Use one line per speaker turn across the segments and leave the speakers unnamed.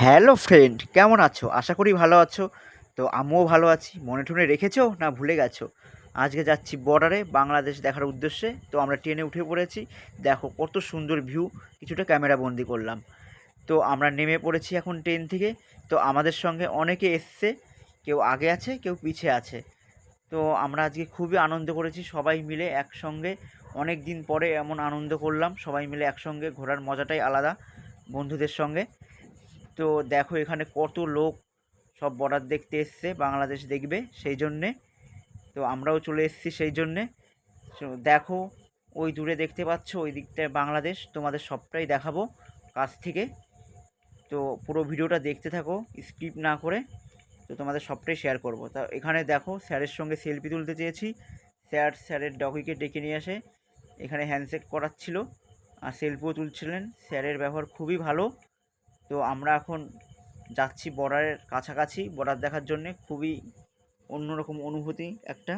Hello friend, কেমন আছো? আশা করি ভালো আছো। তো আমিও ভালো আছি। মনে টনে রেখেছো না ভুলে গেছো? আজকে যাচ্ছি বর্ডারে বাংলাদেশ দেখার উদ্দেশ্যে। তো আমরা ট্রেনে উঠে পড়েছি। দেখো কত সুন্দর ভিউ, কিছুটা ক্যামেরা বন্দি করলাম। তো আমরা নেমে পড়েছি এখন ট্রেন থেকে। তো আমাদের সঙ্গে অনেকে এসছে, কেউ আগে আছে কেউ পিছে আছে। তো আমরা আজকে খুবই আনন্দ করেছি সবাই মিলে একসঙ্গে। অনেক দিন পরে এমন আনন্দ করলাম সবাই মিলে একসঙ্গে, ঘোরার মজাটাই আলাদা বন্ধুদের সঙ্গে। তো দেখো এখানে কত লোক সব বর্ডার দেখতে এসছে, বাংলাদেশ দেখবে সেই জন্যে। তো আমরাও চলে এসেছি সেই জন্যে। তো দেখো ওই দূরে দেখতে পাচ্ছ, ওই দিকটায় বাংলাদেশ, তোমাদের সবটাই দেখাবো কাছ থেকে। তো পুরো ভিডিওটা দেখতে থাকো স্কিপ না করে। তো তোমাদের সবটাই শেয়ার করব। তা এখানে দেখো স্যারের সঙ্গে সেলফি তুলতে চেয়েছি, স্যারের ডগিকে ডেকে নিয়ে আসে এখানে হ্যান্ডশেক করাচ্ছিল আর সেলফিও তুলছিলেন। স্যারের ব্যবহার খুবই ভালো। তো আমরা এখন যাচ্ছি বর্ডারের কাছাকাছি, বর্ডার দেখার জন্যে। খুবই অন্যরকম অনুভূতি একটা।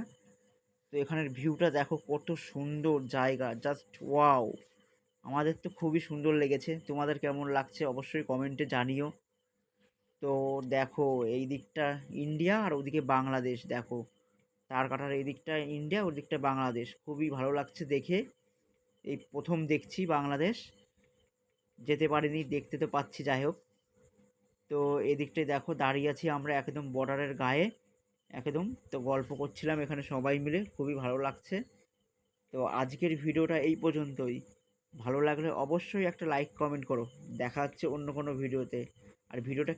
তো এখানের ভিউটা দেখো কত সুন্দর জায়গা, জাস্ট ওয়াও! আমাদের তো খুবই সুন্দর লেগেছে, তোমাদের কেমন লাগছে অবশ্যই কমেন্টে জানিও। তো দেখো এই দিকটা ইন্ডিয়া আর ওদিকে বাংলাদেশ, দেখো তার কাটার এই দিকটা ইন্ডিয়া, ওই দিকটা বাংলাদেশ। খুবই ভালো লাগছে দেখে। এই প্রথম দেখছি বাংলাদেশ, যেতে পারিনি, দেখতে তো পাচ্ছি, যাই হোক। তো এদিকটায় দেখো দাঁড়িয়ে আছি আমরা একদম বর্ডারের গায়ে একদম। তো গল্প করছিলাম এখানে সবাই মিলে, খুবই ভালো লাগছে। তো আজকের ভিডিওটা এই পর্যন্তই। ভালো লাগলে অবশ্যই একটা লাইক কমেন্ট করো। দেখা হচ্ছে অন্য কোনো ভিডিওতে। আর ভিডিওটা